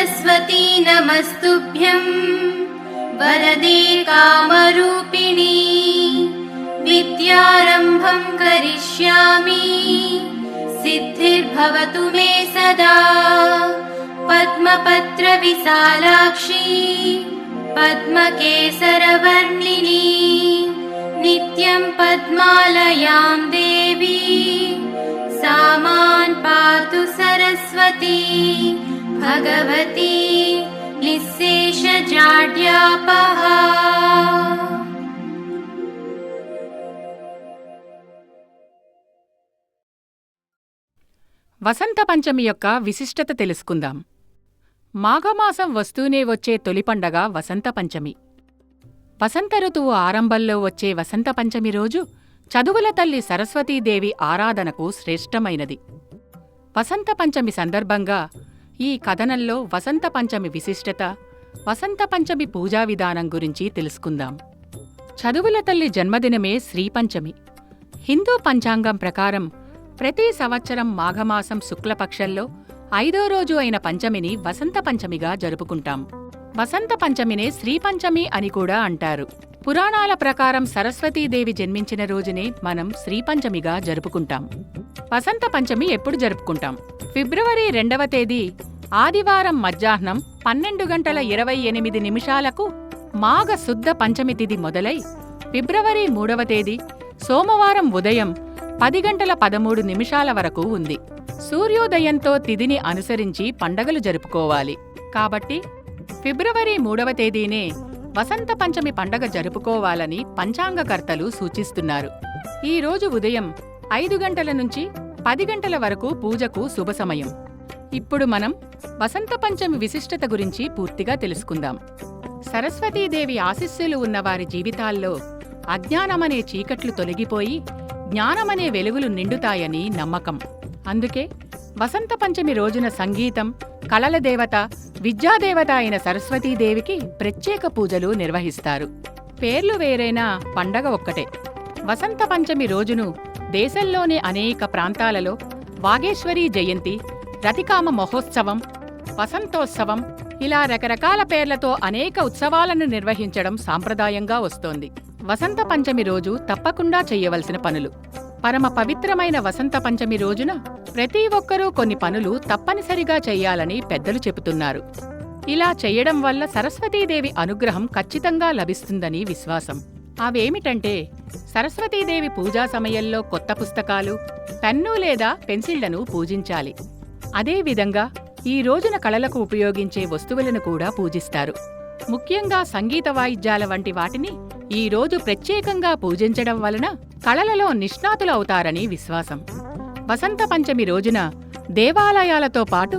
सरस्वती नमस्तुभ्यं वरदे कामरूपिणी विद्यारम्भं करिष्यामि सिद्धिर्भवतु मे सदा पद्मपत्रविशालाक्षी पद्मकेसरवर्णिनी नित्यं पद्मालयां देवी सा मां पातु सरस्वती भगवती निःशेषजाड्यापहा। వసంత పంచమి యొక్క విశిష్టత తెలుసుకుందాం. మాఘమాసం వస్తూనే వచ్చే తొలి పండగ వసంత పంచమి. వసంత ఋతువు ఆరంభంలో వచ్చే వసంత పంచమి రోజు చదువుల తల్లి సరస్వతీదేవి ఆరాధనకు శ్రేష్టమైనది. వసంత పంచమి సందర్భంగా ఈ కథనంలో వసంత పంచమి విశిష్టత, వసంత పంచమి పూజా విధానం గురించి తెలుసుకుందాం. చదువుల తల్లి జన్మదినమే శ్రీపంచమి. హిందూ పంచాంగం ప్రకారం ప్రతి సంవత్సరం మాఘమాసం శుక్లపక్షంలో 5వ రోజు అయిన పంచమిని వసంత పంచమిగా జరుపుకుంటాం. వసంత పంచమినే శ్రీపంచమి అని కూడా అంటారు. పురాణాల ప్రకారం సరస్వతీదేవి జన్మించిన రోజునే మనం శ్రీపంచమిగా జరుపుకుంటాం. వసంత పంచమి ఎప్పుడు జరుపుకుంటాం? ఫిబ్రవరి 2వ తేదీ ఆదివారం మధ్యాహ్నం 12:28 మాఘ శుద్ధ పంచమి తిథి మొదలై ఫిబ్రవరి 3వ తేదీ సోమవారం ఉదయం 10:13 వరకు ఉంది. సూర్యోదయంతో తిథిని అనుసరించి పండగలు జరుపుకోవాలి. కాబట్టి ఫిబ్రవరి 3వ తేదీనే వసంత పంచమి పండగ జరుపుకోవాలని పంచాంగకర్తలు సూచిస్తున్నారు. ఈ రోజు ఉదయం 5 గంటల నుంచి 10 గంటల వరకు పూజకు శుభ సమయం. ఇప్పుడు మనం వసంత పంచమి విశిష్టత గురించి పూర్తిగా తెలుసుకుందాం. సరస్వతీదేవి ఆశీస్సులు ఉన్నవారి జీవితాల్లో అజ్ఞానమనే చీకట్లు తొలగిపోయి జ్ఞానమనే వెలుగులు నిండుతాయని నమ్మకం. అందుకే వసంత పంచమి రోజున సంగీతం, కళల దేవత, విద్యాదేవత అయిన సరస్వతీదేవికి ప్రత్యేక పూజలు నిర్వహిస్తారు. పేర్లు వేరైనా పండగ ఒక్కటే. వసంత పంచమి రోజును దేశంలోని అనేక ప్రాంతాలలో వాగేశ్వరీ జయంతి, రతికామ మహోత్సవం, వసంతోత్సవం ఇలా రకరకాల పేర్లతో అనేక ఉత్సవాలను నిర్వహించడం సాంప్రదాయంగా వస్తోంది. వసంత పంచమి రోజు తప్పకుండా చెయ్యవలసిన పనులు. పరమ పవిత్రమైన వసంత పంచమి రోజున ప్రతి ఒక్కరూ కొన్ని పనులు తప్పనిసరిగా చెయ్యాలని పెద్దలు చెబుతున్నారు. ఇలా చెయ్యడం వల్ల సరస్వతీదేవి అనుగ్రహం ఖచ్చితంగా లభిస్తుందని విశ్వాసం. అవేమిటంటే, సరస్వతీదేవి పూజా సమయంలో కొత్త పుస్తకాలు, పెన్ను లేదా పెన్సిళ్లను పూజించాలి. అదేవిధంగా ఈ రోజున కళలకు ఉపయోగించే వస్తువులను కూడా పూజిస్తారు. ముఖ్యంగా సంగీత వాయిద్యాల వంటి వాటిని ఈ రోజు ప్రత్యేకంగా పూజించడం వలన కళలలో నిష్ణాతులు అవుతారని విశ్వాసం. వసంత పంచమి రోజున దేవాలయాలతో పాటు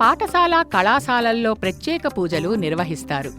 పాఠశాల, కళాశాలల్లో ప్రత్యేక పూజలు నిర్వహిస్తారు.